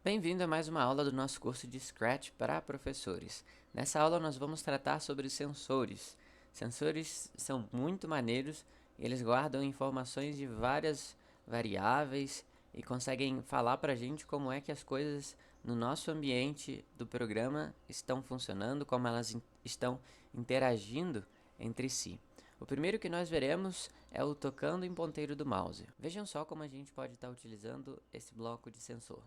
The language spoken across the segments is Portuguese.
Bem-vindo a mais uma aula do nosso curso de Scratch para professores. Nessa aula nós vamos tratar sobre sensores. Sensores são muito maneiros, eles guardam informações de várias variáveis e conseguem falar para a gente como é que as coisas no nosso ambiente do programa estão funcionando, como elas estão interagindo entre si. O primeiro que nós veremos é o tocando em ponteiro do mouse. Vejam só como a gente pode estar utilizando esse bloco de sensor.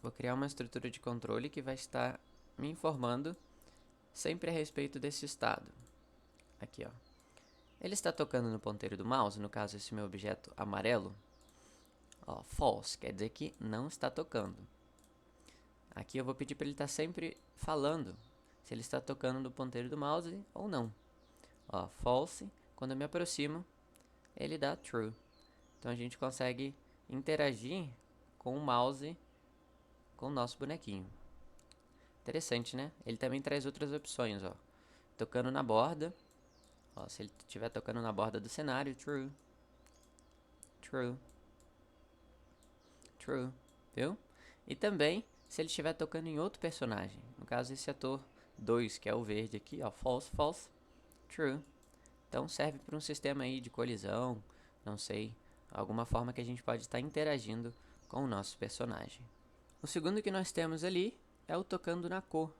Vou criar uma estrutura de controle que vai estar me informando sempre a respeito desse estado. Aqui, ó. Ele está tocando no ponteiro do mouse, no caso esse meu objeto amarelo. Ó, false, quer dizer que não está tocando. Aqui eu vou pedir para ele estar sempre falando se ele está tocando no ponteiro do mouse ou não. Ó, false, quando eu me aproximo, ele dá true. Então a gente consegue interagir com o mouse, com o nosso bonequinho. Interessante, né? Ele também traz outras opções, ó. Tocando na borda. Ó, se ele estiver tocando na borda do cenário, true. True. True. Viu? E também, se ele estiver tocando em outro personagem. No caso, esse ator 2, que é o verde aqui, ó. False, false. True. Então serve para um sistema aí de colisão, não sei, alguma forma que a gente pode estar interagindo com o nosso personagem. O segundo que nós temos ali é o tocando na cor.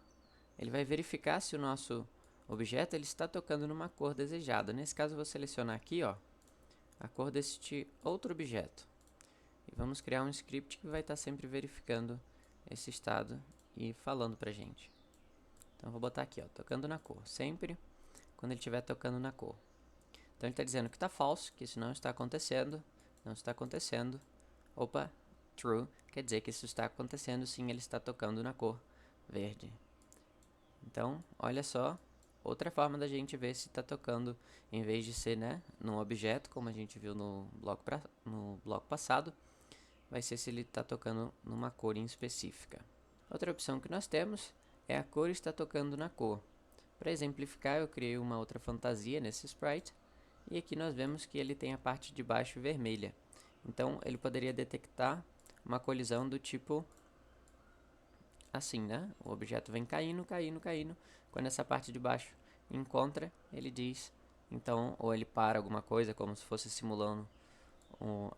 Ele vai verificar se o nosso objeto ele está tocando numa cor desejada. Nesse caso, eu vou selecionar aqui, ó, a cor deste outro objeto. E vamos criar um script que vai estar sempre verificando esse estado e falando pra gente. Então, eu vou botar aqui, ó, tocando na cor. Sempre quando ele estiver tocando na cor. Então, ele está dizendo que está falso, que isso não está acontecendo. Não está acontecendo. Opa, true, quer dizer que isso está acontecendo, sim, ele está tocando na cor verde. Então, olha só, outra forma da gente ver se está tocando, em vez de ser, né, num objeto, como a gente viu no bloco passado, vai ser se ele está tocando numa cor em específica. Outra opção que nós temos é a cor está tocando na cor. Para exemplificar, eu criei uma outra fantasia nesse sprite, e aqui nós vemos que ele tem a parte de baixo vermelha. Então, ele poderia detectar uma colisão do tipo assim, né? O objeto vem caindo, caindo, caindo. Quando essa parte de baixo encontra, ele diz, então, ou ele para alguma coisa, como se fosse simulando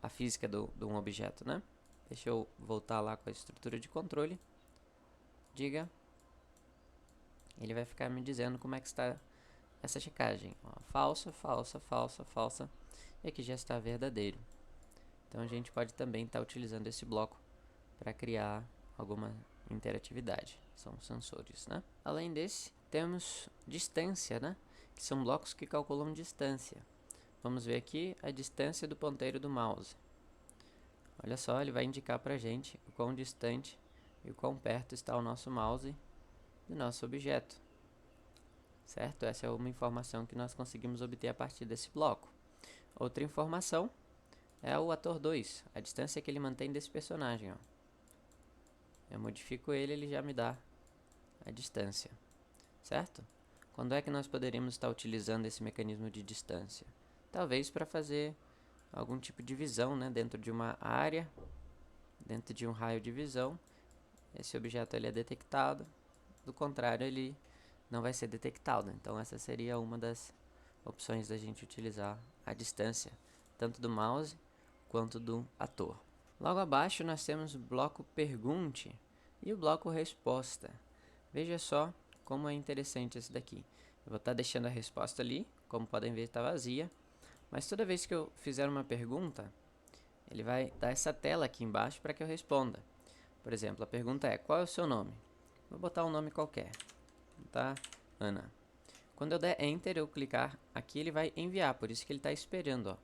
a física de um objeto, né? Deixa eu voltar lá com a estrutura de controle. Diga. Ele vai ficar me dizendo como é que está essa checagem. Ó, falsa, falsa, falsa, falsa. E aqui já está verdadeiro. Então a gente pode também estar utilizando esse bloco para criar alguma interatividade. São sensores, né? Além desse, temos distância, né? Que são blocos que calculam distância. Vamos ver aqui a distância do ponteiro do mouse. Olha só, ele vai indicar para a gente o quão distante e o quão perto está o nosso mouse do nosso objeto. Certo? Essa é uma informação que nós conseguimos obter a partir desse bloco. Outra informação é o ator 2, a distância que ele mantém desse personagem. Ó. Eu modifico ele, ele já me dá a distância, certo? Quando é que nós poderíamos estar utilizando esse mecanismo de distância? Talvez para fazer algum tipo de visão, né, dentro de uma área, dentro de um raio de visão. Esse objeto ele é detectado, do contrário ele não vai ser detectado. Então essa seria uma das opções da gente utilizar a distância, tanto do mouse quanto do ator. Logo abaixo nós temos o bloco pergunte e o bloco resposta. Veja só como é interessante esse daqui. Eu vou estar deixando a resposta ali, como podem ver está vazia, mas toda vez que eu fizer uma pergunta, ele vai dar essa tela aqui embaixo para que eu responda. Por exemplo, a pergunta é, qual é o seu nome? Vou botar um nome qualquer, tá? Ana. Quando eu der Enter, eu clicar aqui, ele vai enviar, por isso que ele está esperando, ó.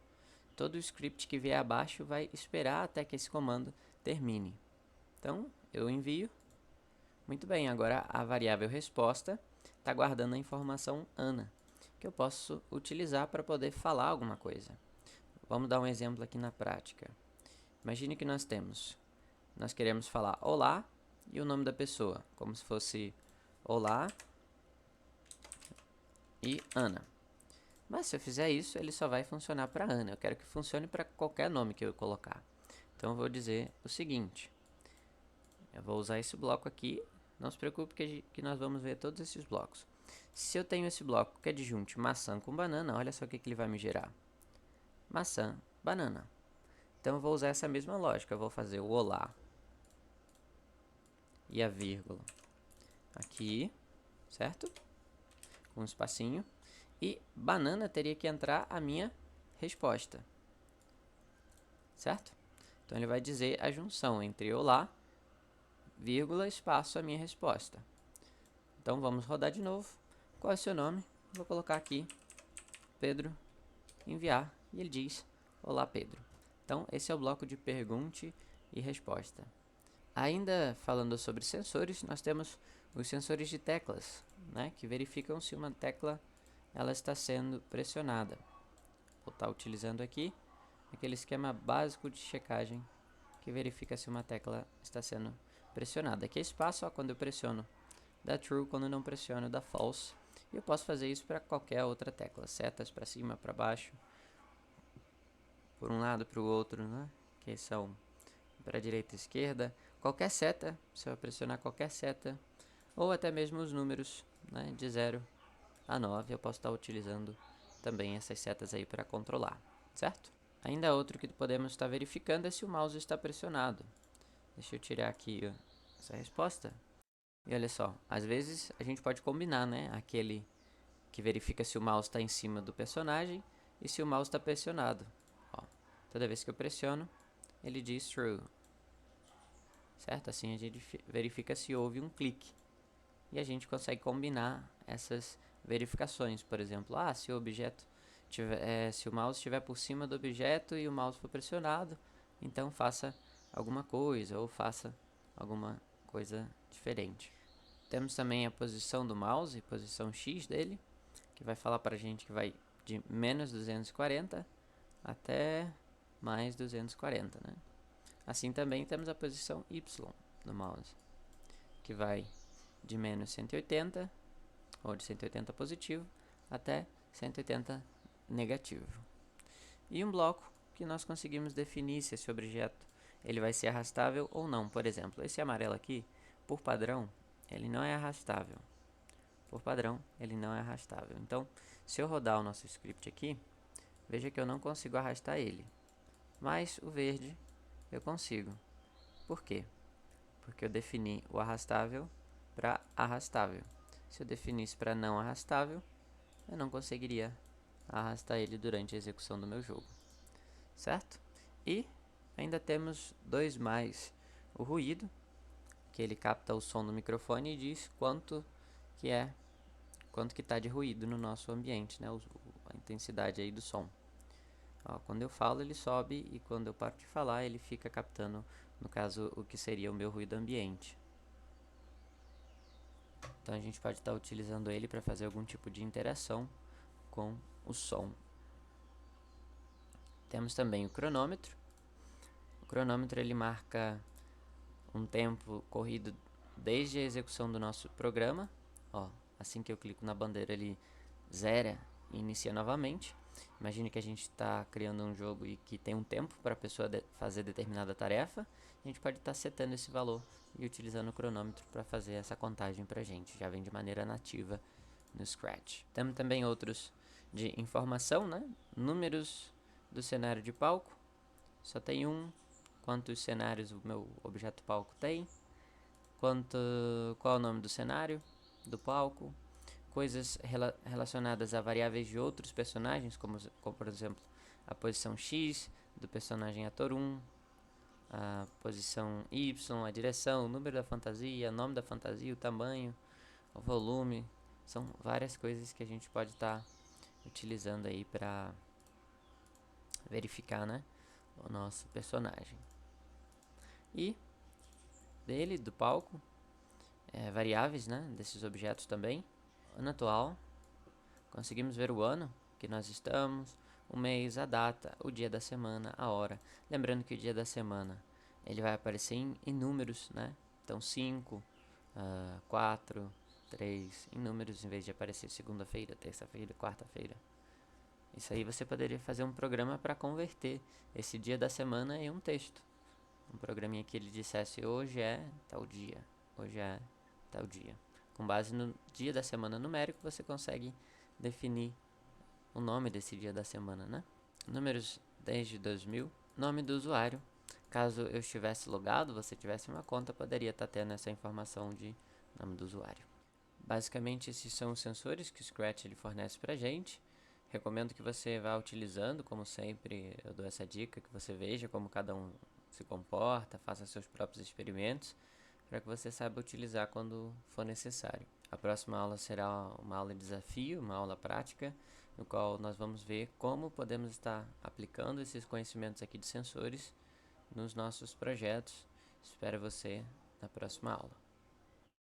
Todo o script que vier abaixo vai esperar até que esse comando termine. Então, eu envio. Muito bem, agora a variável resposta está guardando a informação Ana, que eu posso utilizar para poder falar alguma coisa. Vamos dar um exemplo aqui na prática. Imagine que nós queremos falar olá e o nome da pessoa, como se fosse olá e Ana. Mas se eu fizer isso, ele só vai funcionar para Ana. Eu quero que funcione para qualquer nome que eu colocar. Então eu vou dizer o seguinte. Eu vou usar esse bloco aqui. Não se preocupe que nós vamos ver todos esses blocos. Se eu tenho esse bloco que é adjunte maçã com banana, olha só o que ele vai me gerar. Maçã, banana. Então eu vou usar essa mesma lógica. Eu vou fazer o olá e a vírgula aqui, certo? Com um espacinho. E banana teria que entrar a minha resposta, certo? Então ele vai dizer a junção entre olá, vírgula, espaço, a minha resposta. Então vamos rodar de novo. Qual é o seu nome? Vou colocar aqui Pedro, enviar, e ele diz olá Pedro. Então esse é o bloco de pergunte e resposta. Ainda falando sobre sensores, nós temos os sensores de teclas, né, que verificam se uma tecla ela está sendo pressionada. Vou estar utilizando aqui aquele esquema básico de checagem que verifica se uma tecla está sendo pressionada. Aqui é espaço, ó, quando eu pressiono dá true, quando não pressiono dá false. E eu posso fazer isso para qualquer outra tecla, setas para cima, para baixo, por um lado, para o outro, né, que são para a direita e esquerda. Qualquer seta, se eu pressionar qualquer seta, ou até mesmo os números, né, de 0 a 9, eu posso estar utilizando também essas setas aí para controlar, certo? Ainda outro que podemos estar verificando é se o mouse está pressionado. Deixa eu tirar aqui essa resposta. E olha só, às vezes a gente pode combinar, né? Aquele que verifica se o mouse está em cima do personagem e se o mouse está pressionado. Ó, toda vez que eu pressiono, ele diz true. Certo? Assim a gente verifica se houve um clique. E a gente consegue combinar essas verificações. Por exemplo, se o objeto se o mouse estiver por cima do objeto e o mouse for pressionado, então faça alguma coisa ou faça alguma coisa diferente. Temos também a posição do mouse, posição X dele, que vai falar para a gente que vai de menos 240 até mais 240, né? Assim também temos a posição Y do mouse, que vai de menos 180, ou de 180 positivo, até 180 negativo. E um bloco que nós conseguimos definir se esse objeto ele vai ser arrastável ou não. Por exemplo, esse amarelo aqui, por padrão, ele não é arrastável. Por padrão, ele não é arrastável. Então, se eu rodar o nosso script aqui, veja que eu não consigo arrastar ele. Mas o verde eu consigo. Por quê? Porque eu defini o arrastável para arrastável. Se eu definisse para não arrastável, eu não conseguiria arrastar ele durante a execução do meu jogo, certo? E ainda temos dois mais. O ruído, que ele capta o som do microfone e diz quanto que está de ruído no nosso ambiente, né? A intensidade aí do som. Ó, quando eu falo ele sobe e quando eu paro de falar ele fica captando, no caso, o que seria o meu ruído ambiente. Então a gente pode estar utilizando ele para fazer algum tipo de interação com o som. Temos também o cronômetro. O cronômetro ele marca um tempo corrido desde a execução do nosso programa. Ó, assim que eu clico na bandeira ele zera e inicia novamente. Imagine que a gente está criando um jogo e que tem um tempo para a pessoa fazer determinada tarefa. A gente pode estar setando esse valor e utilizando o cronômetro para fazer essa contagem para a gente. Já vem de maneira nativa no Scratch. Temos também outros de informação, né? Números do cenário de palco. Só tem um. Quantos cenários o meu objeto palco tem. Qual é o nome do cenário, do palco. Coisas relacionadas a variáveis de outros personagens, como por exemplo a posição X do personagem ator 1, a posição Y, a direção, o número da fantasia, o nome da fantasia, o tamanho, o volume. São várias coisas que a gente pode estar utilizando aí para verificar, né, o nosso personagem. E do palco, variáveis, né, desses objetos também. Ano atual, conseguimos ver o ano que nós estamos, o mês, a data, o dia da semana, a hora. Lembrando que o dia da semana ele vai aparecer em números, né? Então 5, 4, 3, em números em vez de aparecer segunda-feira, terça-feira, quarta-feira. Isso aí você poderia fazer um programa para converter esse dia da semana em um texto. um programinha que ele dissesse hoje é tal dia, hoje é tal dia. Com base no dia da semana numérico, você consegue definir o nome desse dia da semana, né? Números desde 2000, nome do usuário. Caso eu estivesse logado, você tivesse uma conta, poderia estar tendo essa informação de nome do usuário. Basicamente, esses são os sensores que o Scratch ele fornece para a gente. Recomendo que você vá utilizando, como sempre eu dou essa dica, que você veja como cada um se comporta, faça seus próprios experimentos, para que você saiba utilizar quando for necessário. A próxima aula será uma aula de desafio, uma aula prática, no qual nós vamos ver como podemos estar aplicando esses conhecimentos aqui de sensores nos nossos projetos. Espero você na próxima aula.